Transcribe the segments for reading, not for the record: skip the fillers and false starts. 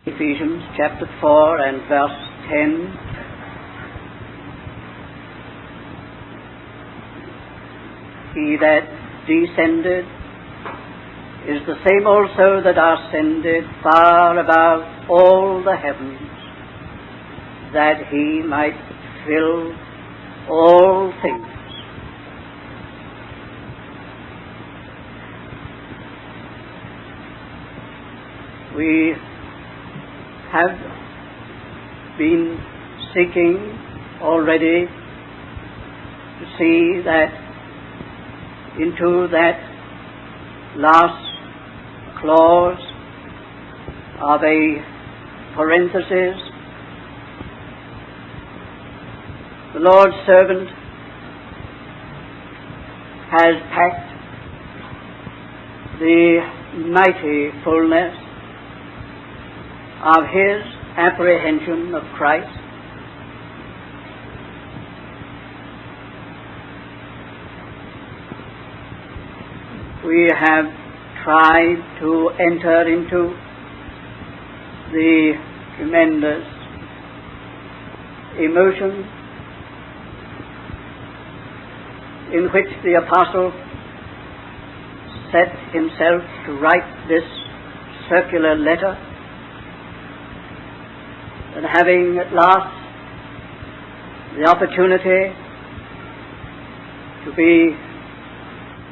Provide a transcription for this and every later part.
Ephesians chapter 4 and verse 10. He that descended is the same also that ascended far above all the heavens, that he might fill all things. We have been seeking already to see that into that last clause of a parenthesis, the Lord's servant has packed the mighty fullness of his apprehension of Christ. We have tried to enter into the tremendous emotion in which the apostle set himself to write this circular letter, and having at last the opportunity to be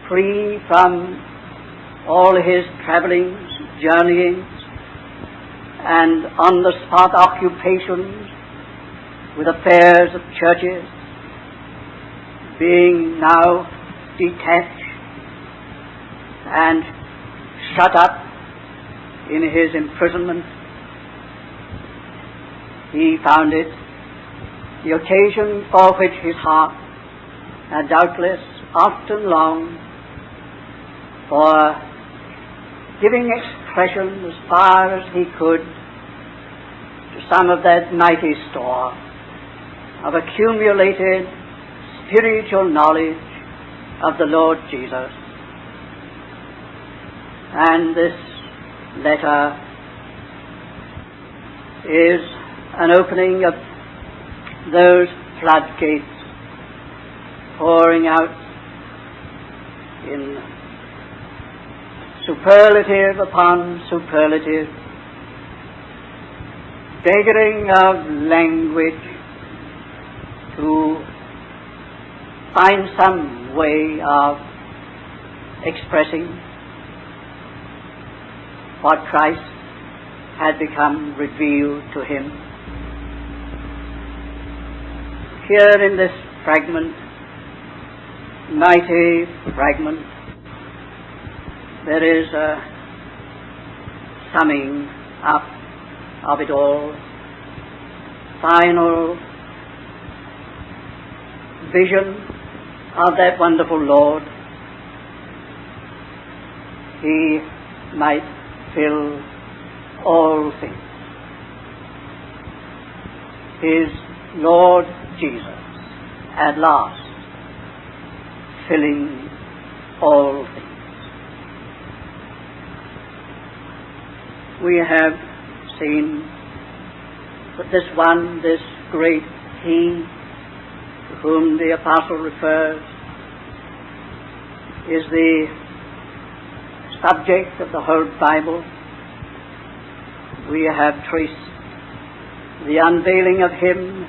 free from all his travellings, journeyings, and on-the-spot occupations with affairs of churches, being now detached and shut up in his imprisonment, he found it the occasion for which his heart had doubtless often longed for giving expression as far as he could to some of that mighty store of accumulated spiritual knowledge of the Lord Jesus. And this letter is an opening of those floodgates, pouring out in superlative upon superlative, beggaring of language to find some way of expressing what Christ had become revealed to him. Here in this fragment, mighty fragment, there is a summing up of it all, final vision of that wonderful Lord. He might fill all things. His Lord Jesus at last filling all things. We have seen that this great He to whom the apostle refers is the subject of the whole Bible. We have traced the unveiling of Him,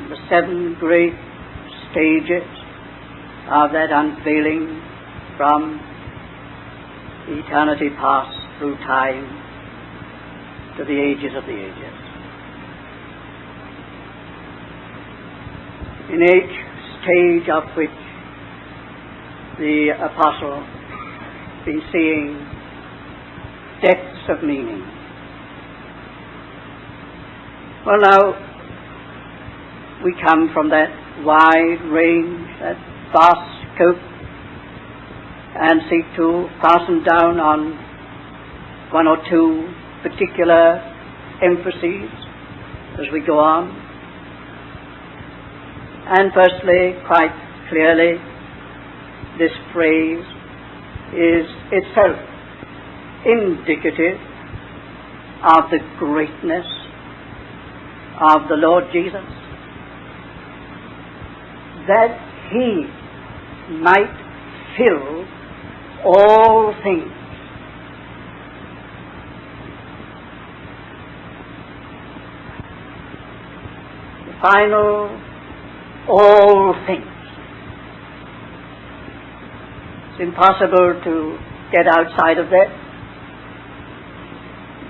the 7 great stages of that unveiling from eternity past through time to the ages of the ages. In each stage of which the apostle has been seeing depths of meaning. Well, now we come from that wide range, that vast scope, and seek to fasten down on one or two particular emphases as we go on. And firstly, quite clearly, this phrase is itself indicative of the greatness of the Lord Jesus, that he might fill all things. The final all things. It's impossible to get outside of that.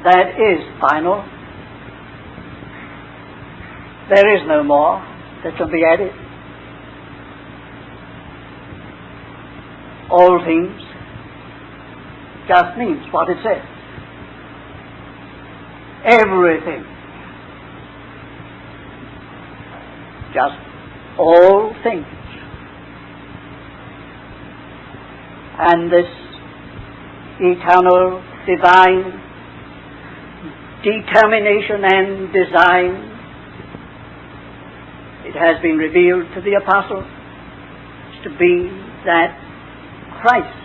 That is final. There is no more that can be added. All things just means what it says. Everything. Just all things. And this eternal divine determination and design, it has been revealed to the apostles to be that Christ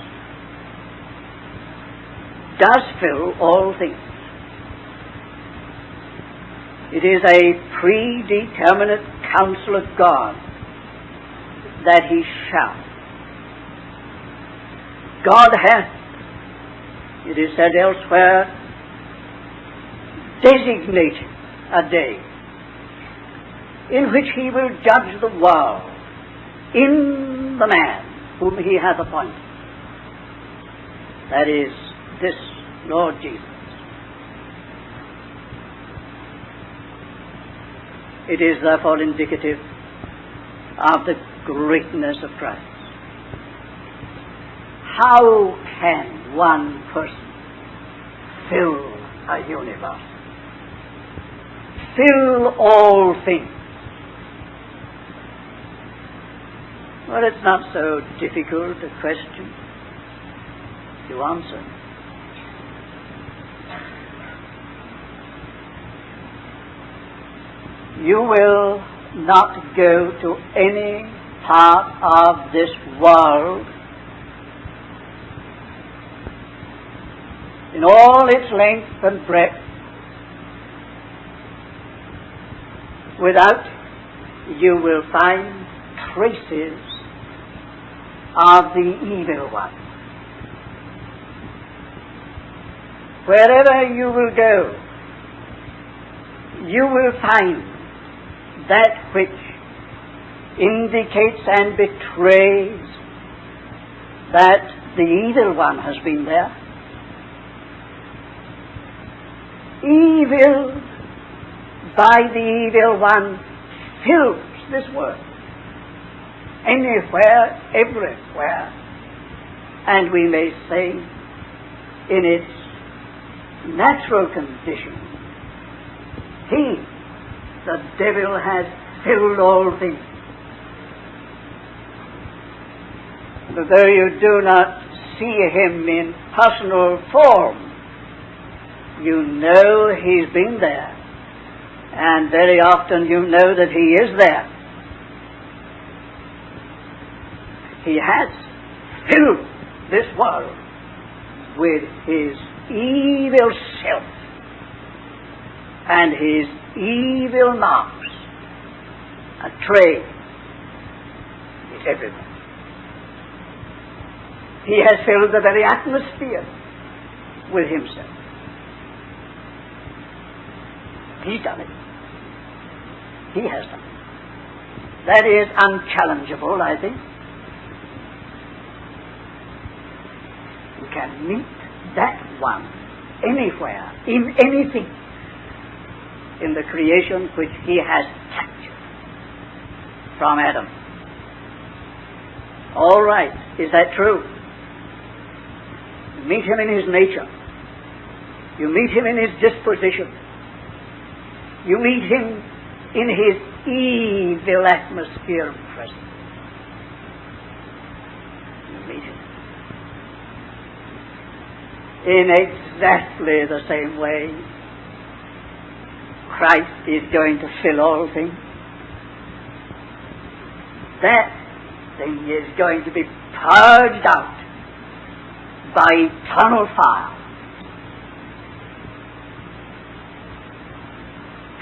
does fill all things. It is a predeterminate counsel of God that he shall. God hath, it is said elsewhere, designated a day in which he will judge the world in the man whom he hath appointed. That is this Lord Jesus. It is therefore indicative of the greatness of Christ. How can one person fill a universe? Fill all things? Well, it's not so difficult a question to answer. You will not go to any part of this world in all its length and breadth without you will find traces of the evil one. Wherever you will go, you will find that which indicates and betrays that the evil one has been there. Evil by the evil one fills this world. Anywhere, everywhere. And we may say, in its natural condition, the devil has filled all things. But though you do not see him in personal form, you know he's been there. And very often you know that he is there. He has filled this world with his evil self and his evil marks. A trade is everywhere. He has filled the very atmosphere with himself. He's done it. He has done it. That is unchallengeable, I think. You can meet that one anywhere, in anything, in the creation which he has captured from Adam. All right, is that true? You meet him in his nature. You meet him in his disposition. You meet him in his evil atmosphere of presence. You meet him in exactly the same way. Christ is going to fill all things. That thing is going to be purged out by eternal fire.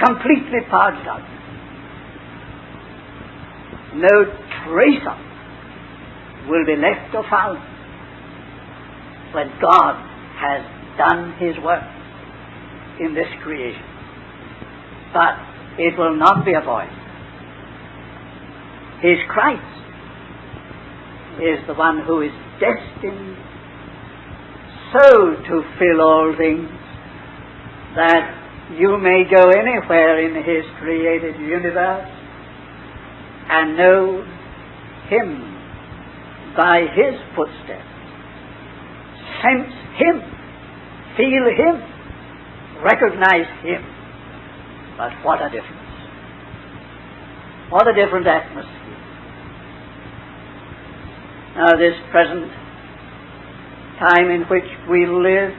completely purged out. No trace of it will be left or found when God has done His work in this creation. But it will not be avoided. His Christ is the one who is destined so to fill all things that you may go anywhere in His created universe and know Him by His footsteps, sense Him, feel Him, recognize Him. But what a difference. What a different atmosphere. Now this present time in which we live,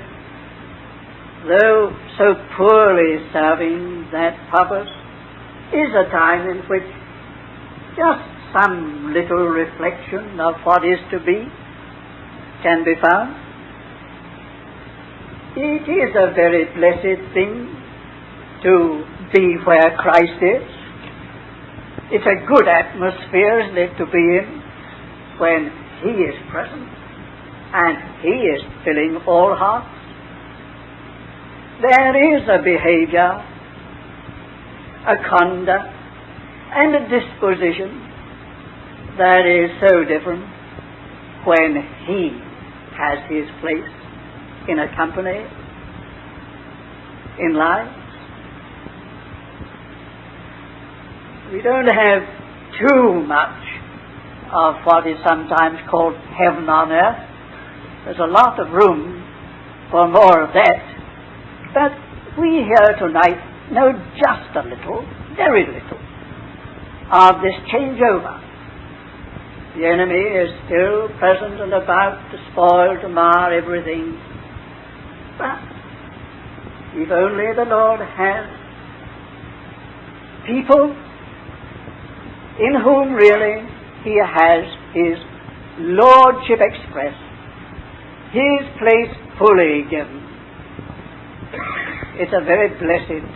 though so poorly serving that purpose, is a time in which just some little reflection of what is to be can be found. It is a very blessed thing to be where Christ is. It's a good atmosphere, isn't it, to be in when He is present and He is filling all hearts. There is a behavior, a conduct, and a disposition that is so different when He has His place in a company, in life. We don't have too much of what is sometimes called heaven on earth. There's a lot of room for more of that. But we here tonight know just a little, very little, of this changeover. The enemy is still present and about to spoil, to mar everything. But if only the Lord has people in whom really He has His Lordship expressed, His place fully given, it's a very blessed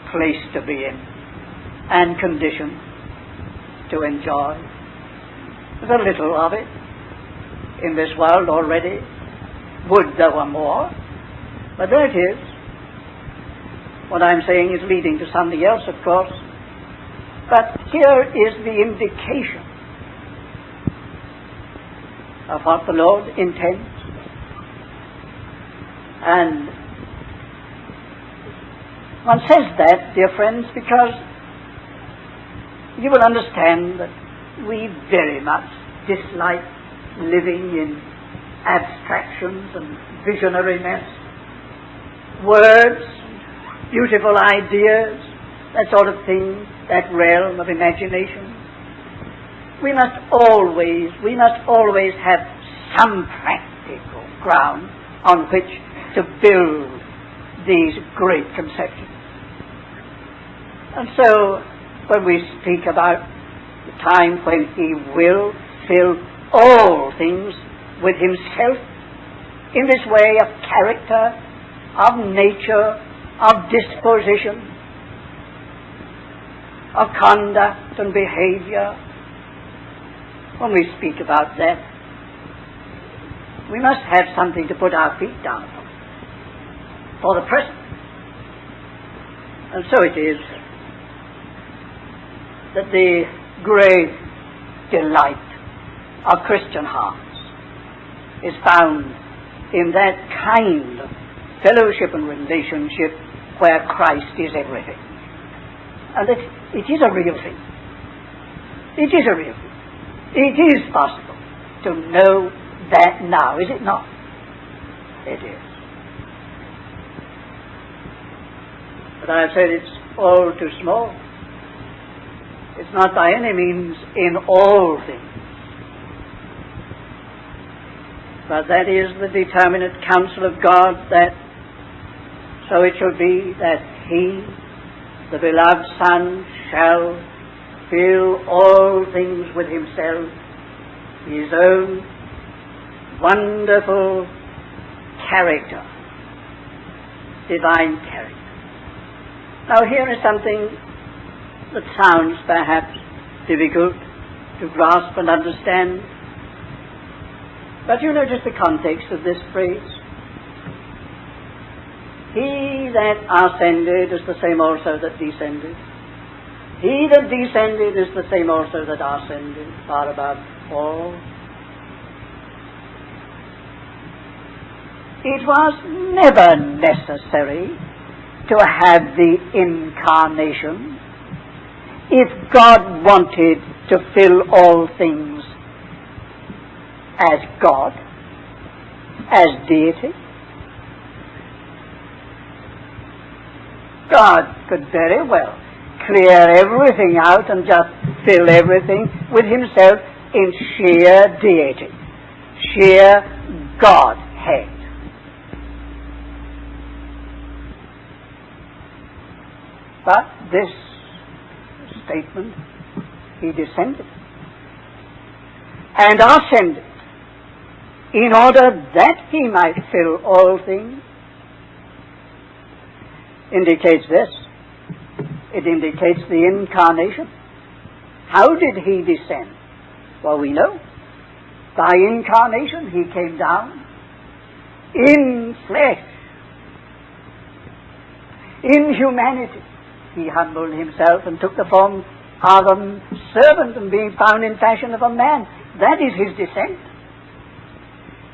place to be in and condition to enjoy. There's a little of it in this world already. Would there were more. But there it is. What I'm saying is leading to something else, of course. But here is the indication of what the Lord intends. And one says that, dear friends, because you will understand that we very much dislike living in abstractions and visionariness, words, beautiful ideas, that sort of thing, that realm of imagination. We must always have some practical ground on which to build these great conceptions. And so, when we speak about the time when He will fill all things with Himself in this way of character, of nature, of disposition, of conduct and behavior, when we speak about that, we must have something to put our feet down upon for the present. And so it is that the great delight of Christian hearts is found in that kind of fellowship and relationship where Christ is everything. And that it is a real thing. It is a real thing. It is possible to know that now, is it not? It is. But I have said it's all too small. It's not by any means in all things. But that is the determinate counsel of God, that so it shall be that He, the beloved Son, shall fill all things with Himself, His own wonderful character, divine character. Now here is something that sounds perhaps difficult to grasp and understand, but you notice the context of this phrase. He that ascended is the same also that descended. He that descended is the same also that ascended far above all. It was never necessary to have the incarnation if God wanted to fill all things as God, as deity. God could very well clear everything out and just fill everything with himself in sheer deity, sheer Godhead. But this statement, he descended and ascended in order that he might fill all things, indicates this. It indicates the incarnation. How did he descend? Well, we know. By incarnation, he came down in flesh, in humanity. He humbled himself and took the form of a servant, and being found in fashion of a man. That is his descent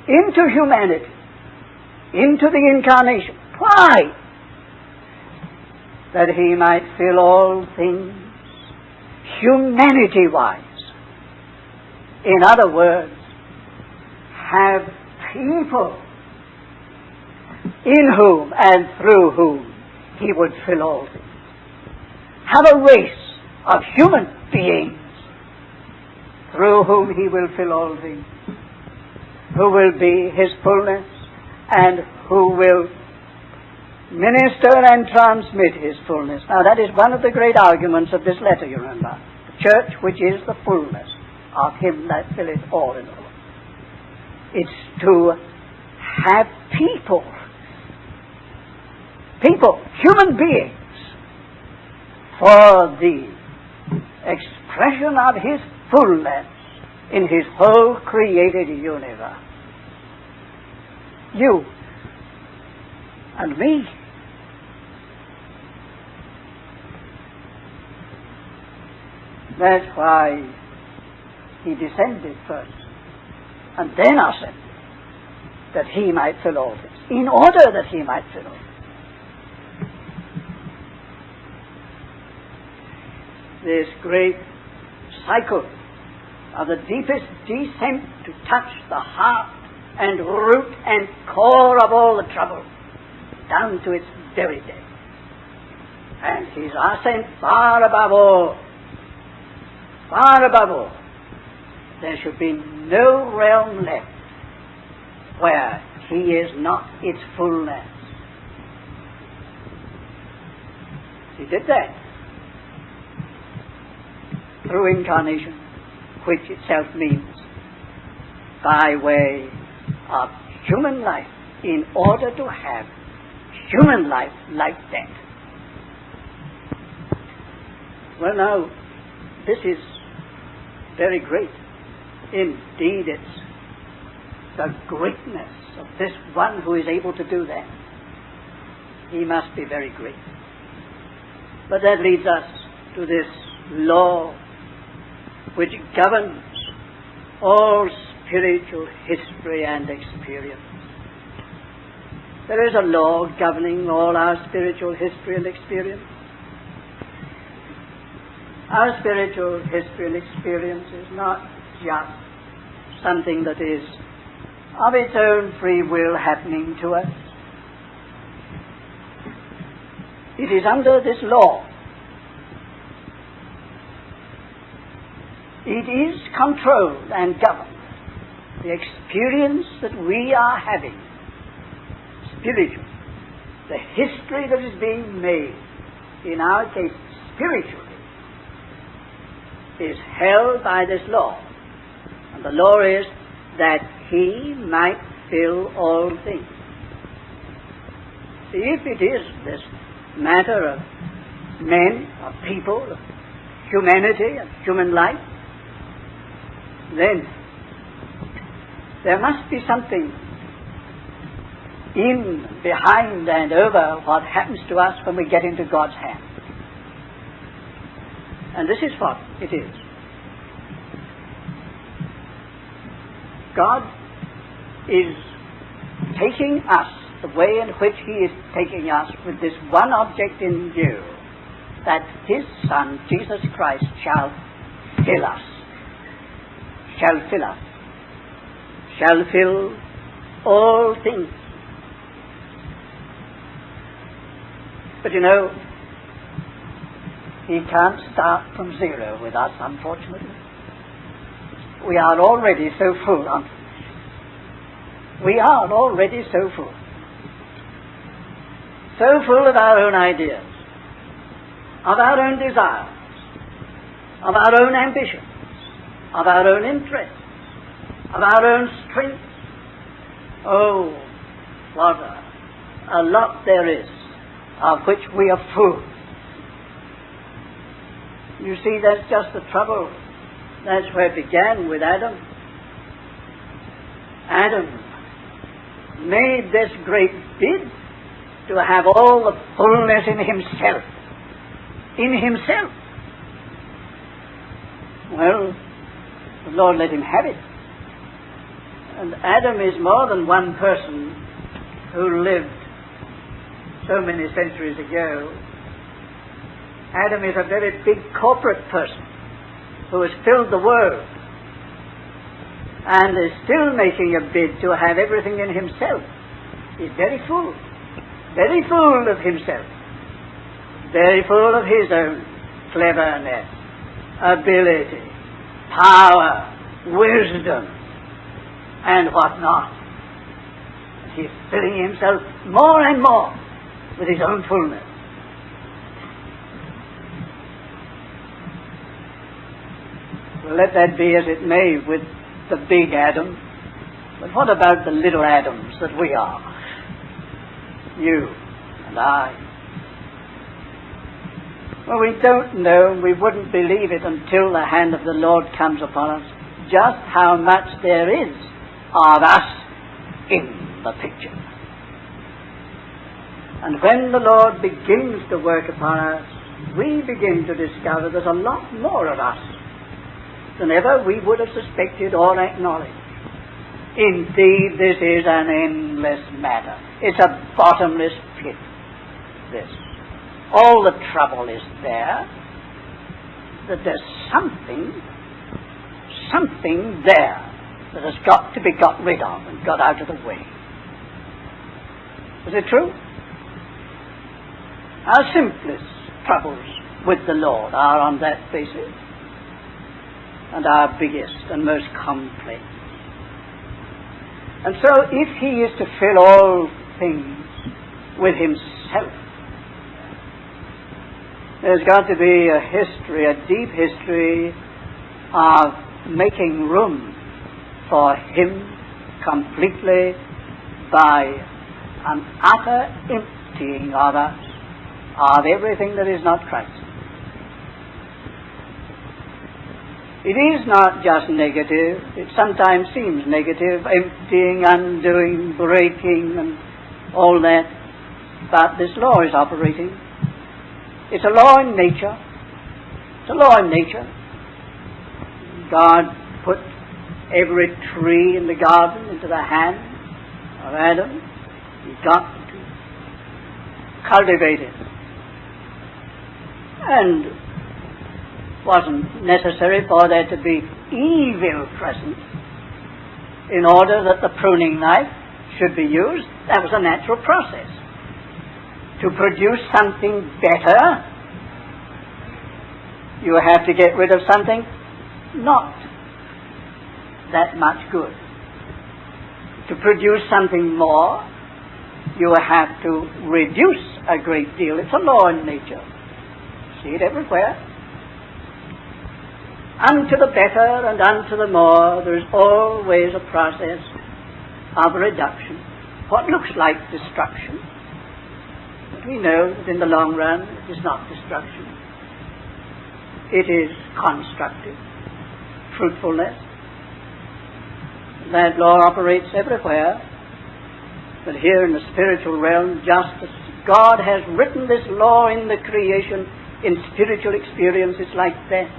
into humanity, into the incarnation. Why? That he might fill all things humanity-wise. In other words, have people in whom and through whom he would fill all things. Have a race of human beings through whom he will fill all things, who will be his fullness and who will minister and transmit his fullness. Now that is one of the great arguments of this letter, you remember. The church which is the fullness of him that filleth all in all. It's to have people, human beings, for the expression of his fullness in his whole created universe. You and me. That's why he descended first and then ascended, that he might fill all things, in order that he might fill all things. This great cycle of the deepest descent to touch the heart and root and core of all the trouble, down to its very depth. And his ascent far above all, far above all. There should be no realm left where he is not its fullness. He did that through incarnation, which itself means by way of human life, in order to have human life like that. Well, now, this is very great. Indeed, it's the greatness of this one who is able to do that. He must be very great. But that leads us to this law which governs all spiritual history and experience. There is a law governing all our spiritual history and experience. Our spiritual history and experience is not just something that is of its own free will happening to us. It is under this law. It is controlled and governed. The experience that we are having, spiritual, the history that is being made, in our case spiritually, is held by this law. And the law is that he might fill all things. See, if it is this matter of men, of people, of humanity, of human life, then there must be something in, behind, and over what happens to us when we get into God's hand. And this is what it is. God is taking us the way in which He is taking us, with this one object in view, that His Son, Jesus Christ, shall fill us, shall fill all things. But you know, He can't start from zero with us, unfortunately. We are already so full, aren't we? We are already so full. So full of our own ideas, of our own desires, of our own ambitions, of our own interests, of our own strength. Oh, what a lot there is of which we are full. You see, that's just the trouble. That's where it began with Adam. Adam made this great bid to have all the fullness in himself. In himself. Well, the Lord let him have it. And Adam is more than one person who lived so many centuries ago. Adam is a very big corporate person who has filled the world and is still making a bid to have everything in himself. He's very full of himself, very full of his own cleverness, ability, power, wisdom, and what not. He's filling himself more and more with his own fullness. Well, let that be as it may with the big Adam. But what about the little Adams that we are? You and I. Well, we don't know, we wouldn't believe it until the hand of the Lord comes upon us, just how much there is of us in the picture. And when the Lord begins to work upon us, we begin to discover there's a lot more of us than ever we would have suspected or acknowledged. Indeed, this is an endless matter. It's a bottomless pit, this. All the trouble is there, that there's something there that has got to be got rid of and got out of the way. Is it true? Our simplest troubles with the Lord are on that basis, and our biggest and most complex. And so if He is to fill all things with Himself, there's got to be a history, a deep history of making room for Him completely by an utter emptying of us of everything that is not Christ. It is not just negative. It sometimes seems negative, emptying, undoing, breaking, and all that. But this law is operating. It's a law in nature. It's a law in nature. God put every tree in the garden into the hand of Adam. He got to cultivate it. And wasn't necessary for there to be evil present in order that the pruning knife should be used. That was a natural process. To produce something better, you have to get rid of something not that much good. To produce something more, you have to reduce a great deal. It's a law in nature. See it everywhere. Unto the better and unto the more, there is always a process of reduction. What looks like destruction, but we know that in the long run it is not destruction. It is constructive fruitfulness. That law operates everywhere, but here in the spiritual realm, just as God has written this law in the creation, in spiritual experience, it's like that.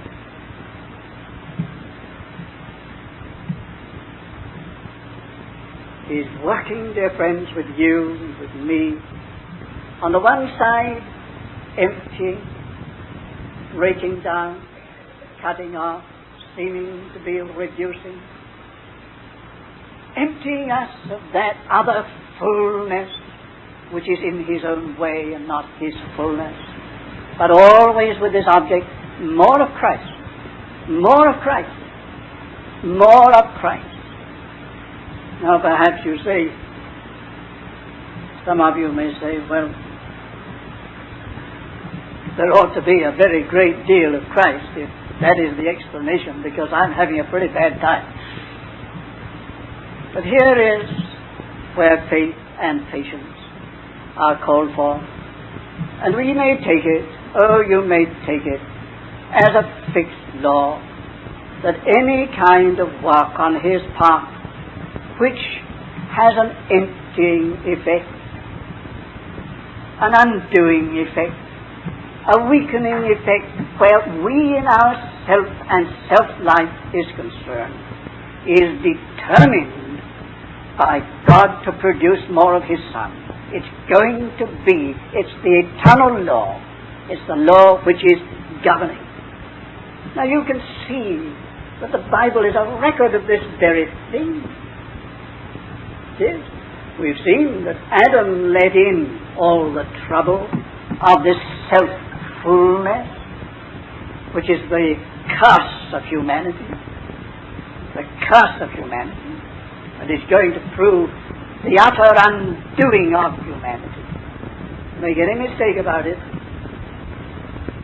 He's working, dear friends, with you and with me. On the one side, emptying, breaking down, cutting off, seeming to be reducing, emptying us of that other fullness which is in his own way and not his fullness, but always with this object, more of Christ, more of Christ, more of Christ. Now perhaps you say, some of you may say, well, there ought to be a very great deal of Christ if that is the explanation, because I'm having a pretty bad time. But here is where faith and patience are called for. And we may take it, oh, you may take it, as a fixed law, that any kind of work on his part which has an emptying effect, an undoing effect, a weakening effect, where we in our self and self-life is concerned, is determined by God to produce more of his Son. It's going to be, it's the eternal law. It's the law which is governing. Now you can see that the Bible is a record of this very thing. Yes, we've seen that Adam let in all the trouble of this self-fullness, which is the curse of humanity. The curse of humanity. And is going to prove the utter undoing of humanity. Make any mistake about it.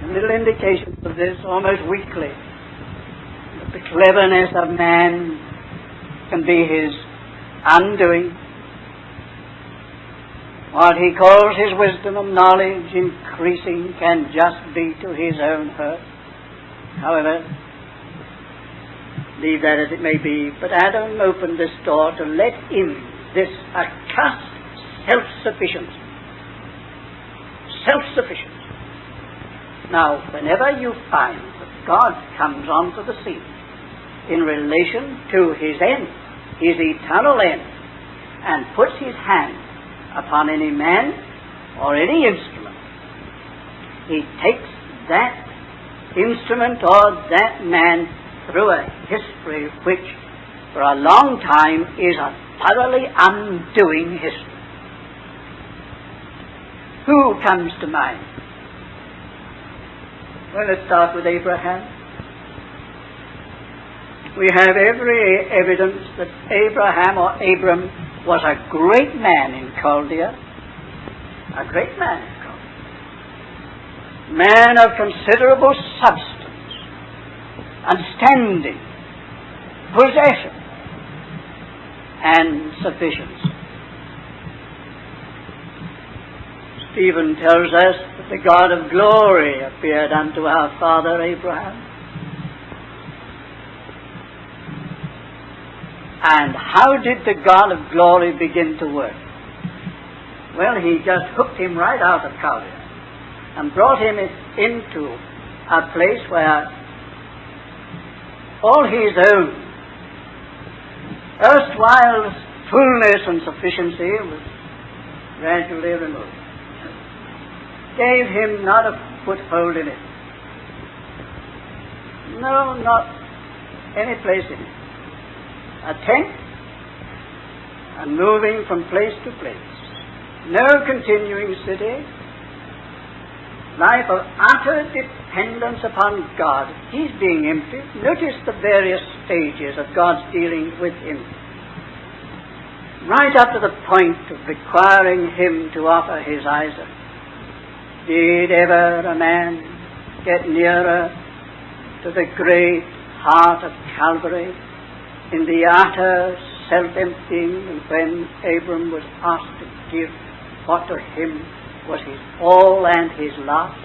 A little indication of this almost weekly. That the cleverness of man can be his undoing. What he calls his wisdom and knowledge increasing can just be to his own hurt. However, leave that as it may be, but Adam opened this door to let in this accursed self-sufficiency. Self-sufficiency. Now, whenever you find that God comes onto the scene in relation to his end, his eternal end, and puts his hand upon any man or any instrument, he takes that instrument or that man through a history which for a long time is a thoroughly undoing history. Who comes to mind? Well, let's start with Abraham. We have every evidence that Abraham or Abram was a great man in Chaldea. A great man in Chaldea. Man of considerable substance and standing, possession and sufficiency. Stephen tells us that the God of glory appeared unto our father Abraham. And how did the God of glory begin to work? Well, he just hooked him right out of Chaldea and brought him into a place where all his own erstwhile fullness and sufficiency was gradually removed. Gave him not a foothold in it. No, not any place in it. A tent, and moving from place to place. No continuing city. Life of utter dependence upon God. He's being emptied. Notice the various stages of God's dealings with him. Right up to the point of requiring him to offer his Isaac. Did ever a man get nearer to the great heart of Calvary in the utter self-emptying, and when Abram was asked to give what to him was his all and his last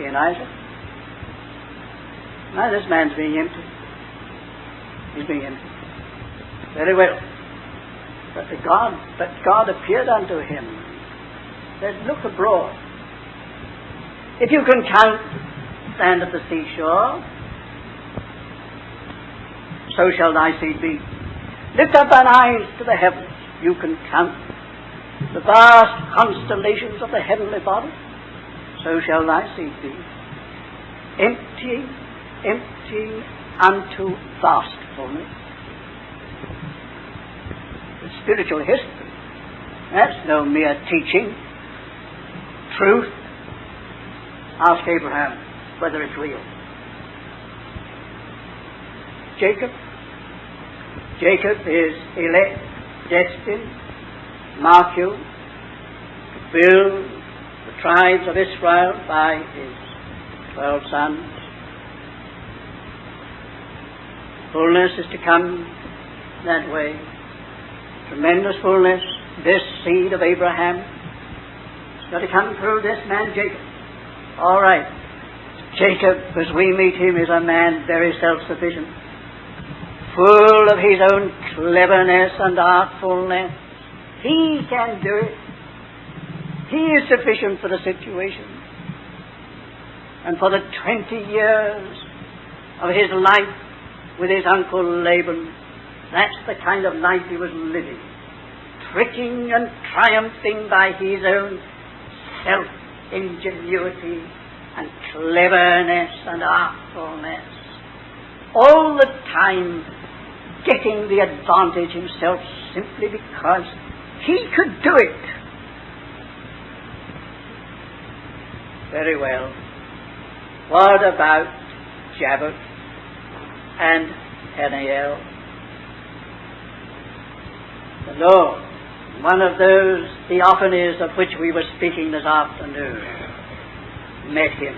in Isaac. Now this man's being empty. He's being empty. Very well. But God appeared unto him. Said, look abroad. If you can count sand at the seashore, so shall thy seed be. Lift up thine eyes to the heavens. You can count the vast constellations of the heavenly body, so shall thy seed be. Emptying unto vast fullness. The spiritual history, that's no mere teaching. Truth. Ask Abraham whether it's real. Jacob is elect, destined, mark you, to build the tribes of Israel by his 12 sons. Fullness is to come that way. Tremendous fullness. This seed of Abraham is going to come through this man Jacob. All right. Jacob, as we meet him, is a man very self-sufficient, full of his own cleverness and artfulness. He can do it. He is sufficient for the situation. And for the 20 years of his life with his uncle Laban, that's the kind of life he was living, tricking and triumphing by his own self-ingenuity and cleverness and artfulness, all the time getting the advantage himself simply because he could do it. Very well. What about Jabbok and Peniel? The Lord, one of those theophanies of which we were speaking this afternoon, met him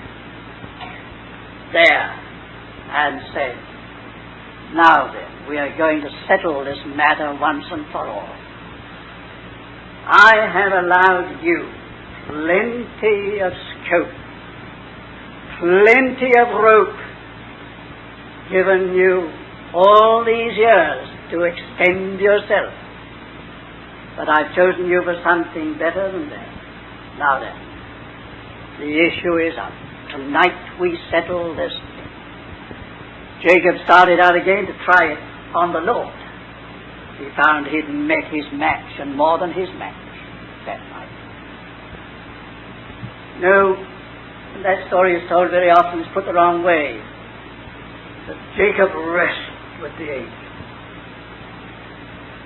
there and said, now then, we are going to settle this matter once and for all. I have allowed you plenty of scope, plenty of rope, given you all these years to extend yourself. But I've chosen you for something better than that. Now then, the issue is up. Tonight we settle this thing. Jacob started out again to try it on the Lord. He found he'd met his match, and more than his match, that night. No, that story is told very often, is put the wrong way. That Jacob wrestled with the angel.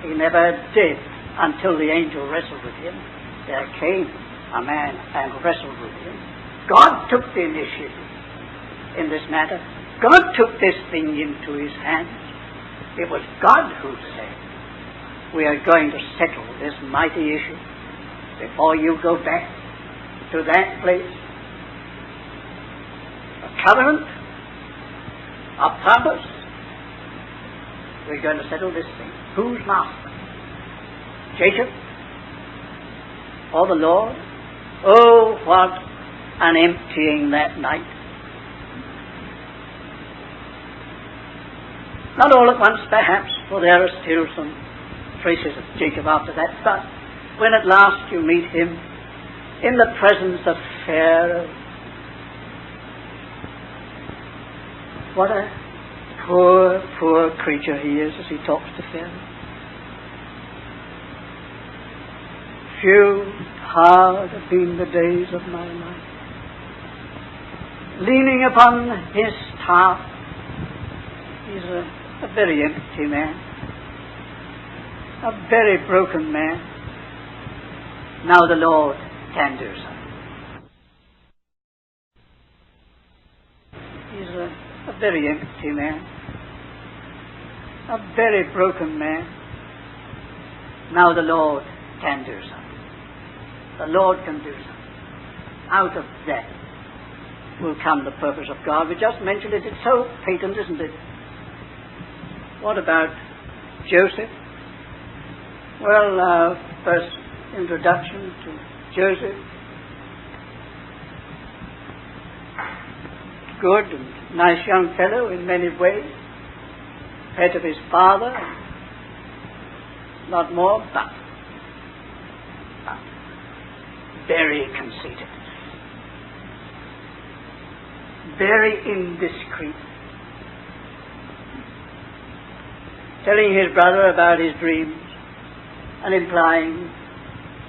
He never did until the angel wrestled with him. There came a man and wrestled with him. God took the initiative in this matter. God took this thing into his hands. It was God who said, we are going to settle this mighty issue before you go back to that place. A covenant, a purpose. We're going to settle this thing. Who's master? Jacob or the Lord? Oh, what an emptying that night. Not all at once, perhaps, for there are still some traces of Jacob after that. But when at last you meet him in the presence of Pharaoh, what a poor, poor creature he is as he talks to Pharaoh. Few, hard have been the days of my life. Leaning upon his staff, he's a very empty man, a very broken man. Now the Lord can do something. He's a very empty man, a very broken man. Now the Lord can do something. The Lord can do something. Out of that will come the purpose of God. We just mentioned it. It's so patent, isn't it? What about Joseph? Well, first introduction to Joseph good and nice young fellow in many ways, pet of his father, not more, but very conceited, very indiscreet, telling his brother about his dreams and implying,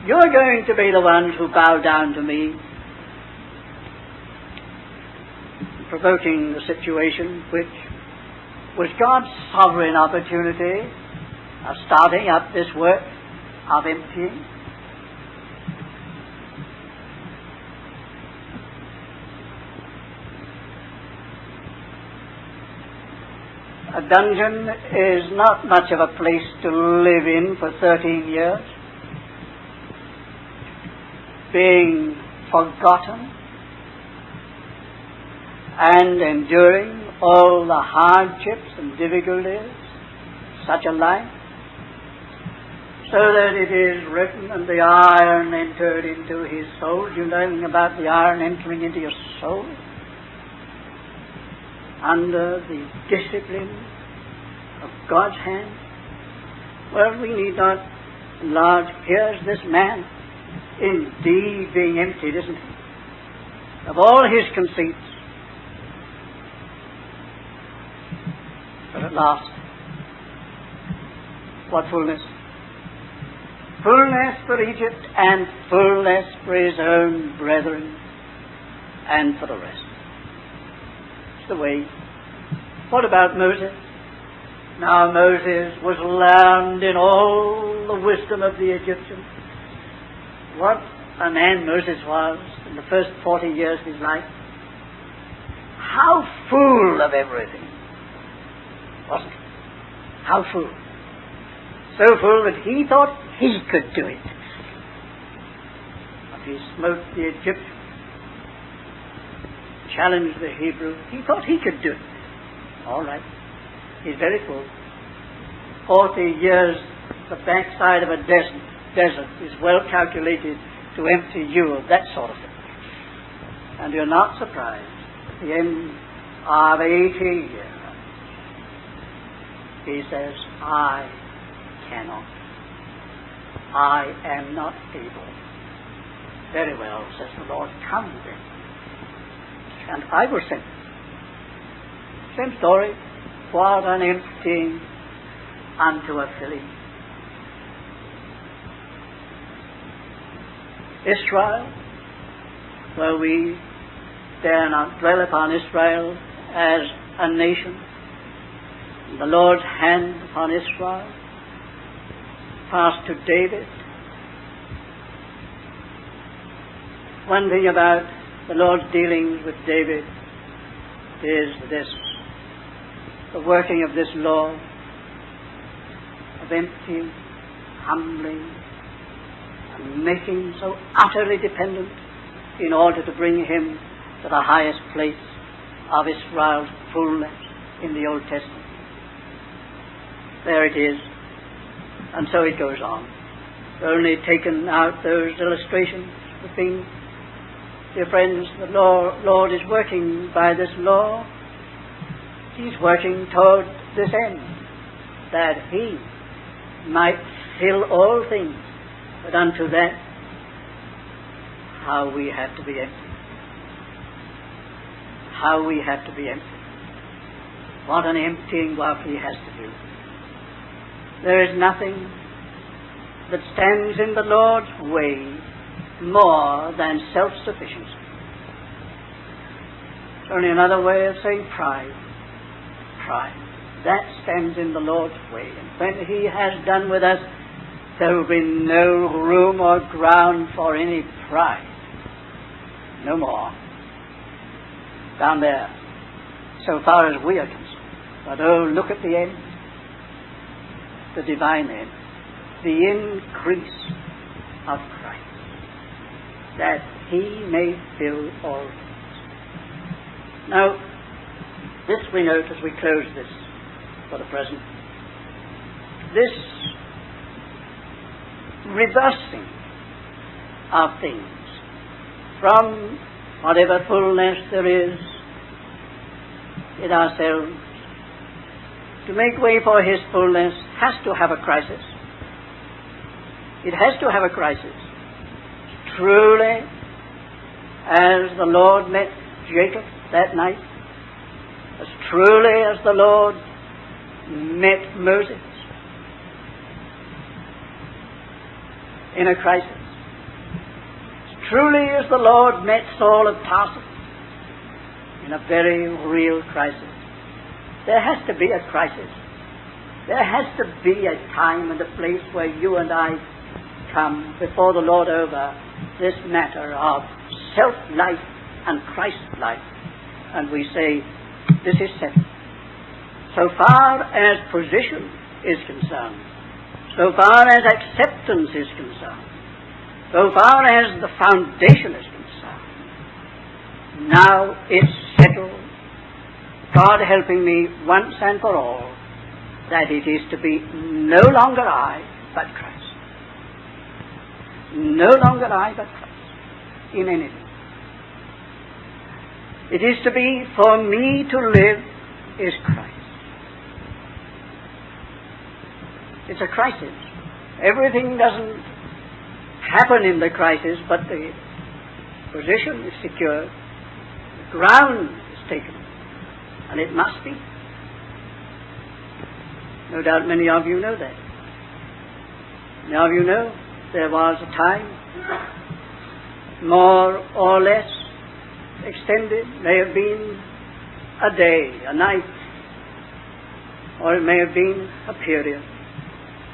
"You're going to be the ones who bow down to me," provoking the situation which was God's sovereign opportunity of starting up this work of emptying. A dungeon is not much of a place to live in for 13 years, being forgotten and enduring all the hardships and difficulties such a life, so that it is written, "And the iron entered into his soul." Do you know anything about the iron entering into your soul? Under the discipline of God's hand? Well, we need not enlarge. Here's this man indeed being emptied, isn't he? Of all his conceits. But at last, what fullness? Fullness for Egypt and fullness for his own brethren and for the rest. It's the way. What about Moses? Now Moses was learned in all the wisdom of the Egyptians. What a man Moses was in the first 40 years of his life. How full of everything, wasn't he? How full. So full that he thought he could do it. But he smote the Egyptians, challenged the Hebrew. He thought he could do it. All right. He's very full. 40 years, the backside of a desert is well calculated to empty you of that sort of thing. And you're not surprised at the end of 80 years, he says, "I cannot. I am not able." Very well, says the Lord, "Come then, and I will send you." Same story. What an emptying unto a filling. Israel, well, we dare not dwell upon Israel as a nation. The Lord's hand upon Israel passed to David. One thing about the Lord's dealings with David is this: the working of this law of emptying, humbling, and making so utterly dependent in order to bring him to the highest place of Israel's fullness in the Old Testament. There it is. And so it goes on. Only taken out those illustrations, the things. Dear friends, the Lord is working by this law. He's working toward this end, that he might fill all things. But unto that, how we have to be empty. How we have to be empty. What an emptying work he has to do. There is nothing that stands in the Lord's way more than self-sufficiency. It's only another way of saying pride. Pride. That stands in the Lord's way. And when he has done with us, there will be no room or ground for any pride. No more. Down there, so far as we are concerned. But oh, look at the end. The divine end. The increase of Christ. That he may fill all things. Now, this we note as we close this for the present. This reversing of things from whatever fullness there is in ourselves, to make way for His fullness, has to have a crisis. It has to have a crisis. Truly, as the Lord met Jacob that night, as truly as the Lord met Moses in a crisis, as truly as the Lord met Saul of Tarsus in a very real crisis. There has to be a crisis. There has to be a time and a place where you and I come before the Lord over this matter of self-life and Christ-life, and we say, this is settled. So far as position is concerned, so far as acceptance is concerned, so far as the foundation is concerned, now it's settled, God helping me once and for all, that it is to be no longer I, but Christ. No longer I, but Christ, in anything. It is to be, for me to live is Christ. It's a crisis. Everything doesn't happen in the crisis, but the position is secured, the ground is taken, and it must be. No doubt many of you know that. Many of you know there was a time, more or less extended, may have been a day, a night, or it may have been a period,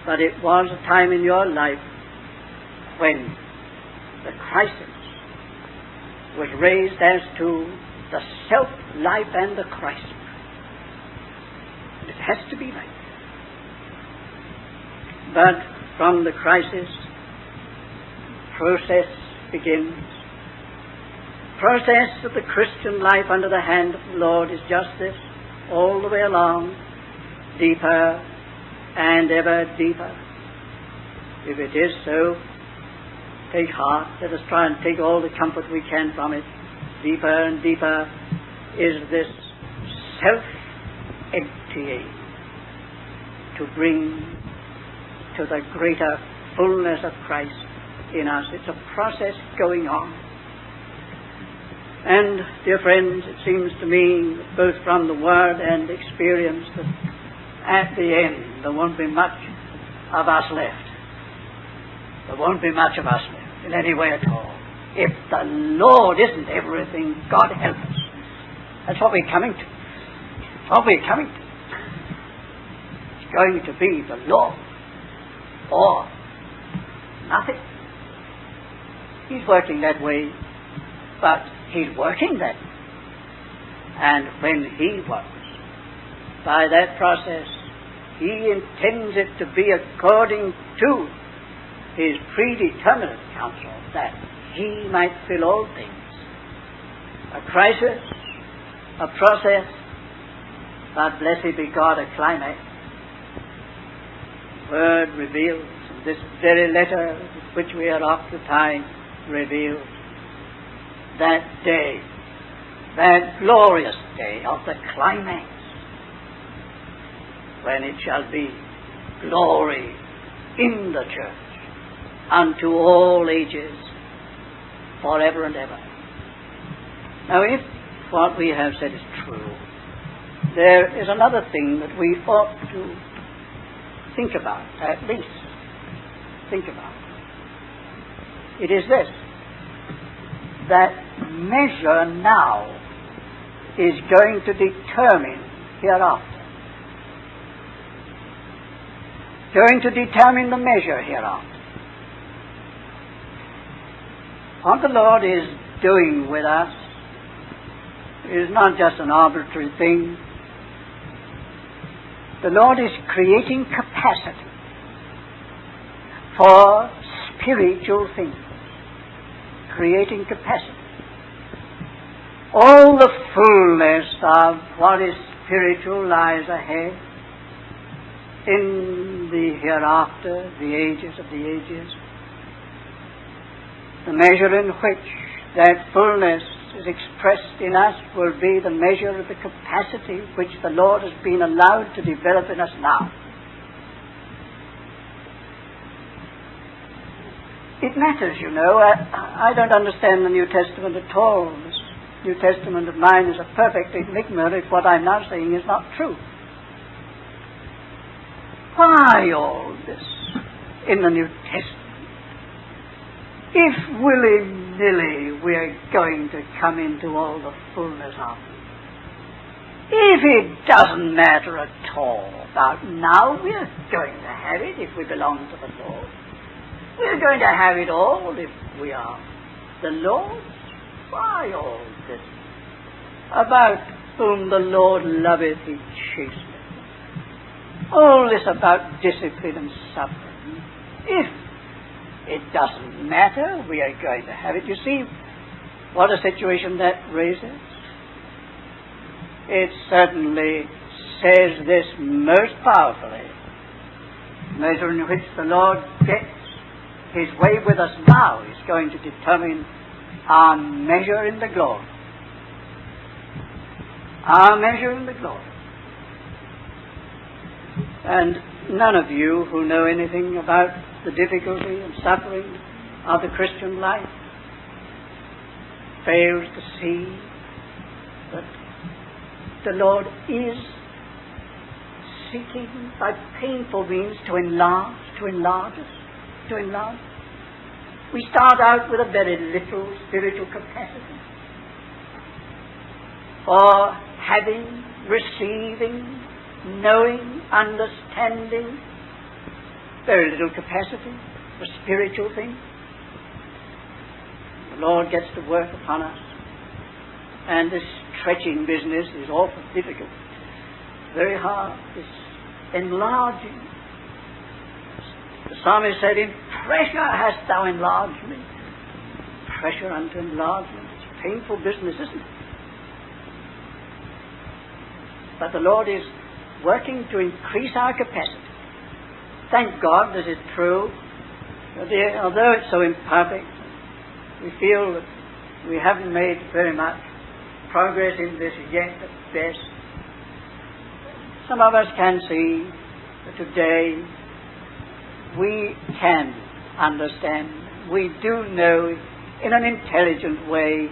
but it was a time in your life when the crisis was raised as to the self-life and the Christ. It has to be like that. But from the crisis, process begins. Process of the Christian life under the hand of the Lord is just this, all the way along, deeper and ever deeper. If it is so, take heart. Let us try and take all the comfort we can from it. Deeper and deeper is this self-emptying to bring to the greater fullness of Christ in us. It's a process going on. And, dear friends, it seems to me, both from the Word and experience, that at the end there won't be much of us left. There won't be much of us left in any way at all. If the Lord isn't everything, God help us. That's what we're coming to. That's what we're coming to. It's going to be the Lord or nothing. He's working that way, but He's working that way. And when He works, by that process, He intends it to be according to His predeterminate counsel, that He might fill all things. A crisis, a process, but blessed be God, a climax. Word reveals, and this very letter with which we are occupying reveals that day, that glorious day of the climax, when it shall be glory in the church unto all ages, forever and ever. Now, if what we have said is true, there is another thing that we ought to think about, at least think about. It is this, that measure now is going to determine hereafter. Going to determine the measure hereafter. What the Lord is doing with us is not just an arbitrary thing. The Lord is creating capacity for spiritual things. Creating capacity. All the fullness of what is spiritual lies ahead in the hereafter, the ages of the ages. The measure in which that fullness is expressed in us will be the measure of the capacity which the Lord has been allowed to develop in us now. It matters, you know. I don't understand the New Testament at all. This New Testament of mine is a perfect enigma if what I'm now saying is not true. Why all this in the New Testament? If willy-nilly we're going to come into all the fullness of it, if it doesn't matter at all about now, we're going to have it if we belong to the Lord. We're going to have it all if we are the Lord's. Why all this? About whom the Lord loveth, he chasteneth. All this about discipline and suffering. If it doesn't matter, we are going to have it. You see what a situation that raises? It certainly says this most powerfully. The measure in which the Lord gets His way with us now is going to determine our measure in the glory. Our measure in the glory. And none of you who know anything about the difficulty and suffering of the Christian life fails to see that the Lord is seeking by painful means to enlarge us. We start out with a very little spiritual capacity for having, receiving, knowing, understanding. Very little capacity for spiritual things. The Lord gets to work upon us, and this stretching business is awful difficult. It's very hard. It's enlarging. The psalmist said, "In pressure hast thou enlarged me." Pressure unto enlargement. It's a painful business, isn't it? But the Lord is working to increase our capacity. Thank God this is true. Although it's so imperfect, we feel that we haven't made very much progress in this yet at best. Some of us can see that today we can understand, we do know in an intelligent way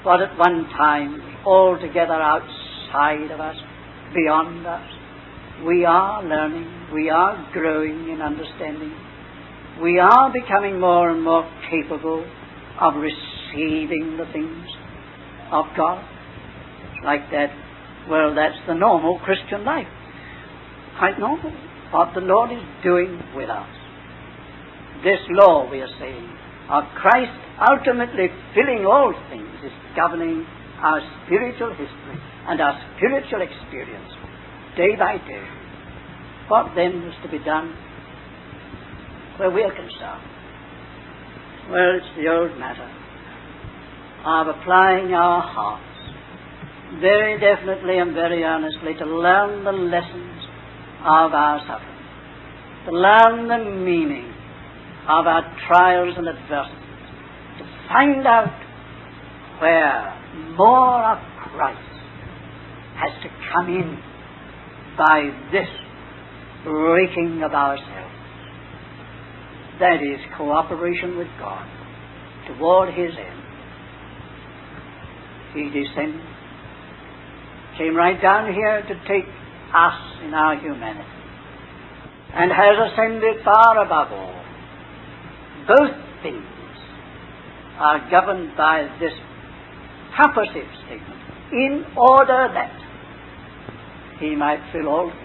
what at one time altogether outside of us, beyond us. We are learning, we are growing in understanding. We are becoming more and more capable of receiving the things of God. Like that, well, that's the normal Christian life. Quite normal. What the Lord is doing with us. This law, we are saying, of Christ ultimately filling all things is governing our spiritual history and our spiritual experience day by day. What then is to be done where we are concerned? Well, it's the old matter of applying our hearts very definitely and very earnestly to learn the lessons of our suffering, to learn the meaning of our trials and adversities, to find out where more of Christ has to come in by this breaking of ourselves. That is cooperation with God toward His end. He descended, came right down here to take us in our humanity, and has ascended far above all. Both things are governed by this purposive statement, in order that He might fill all things.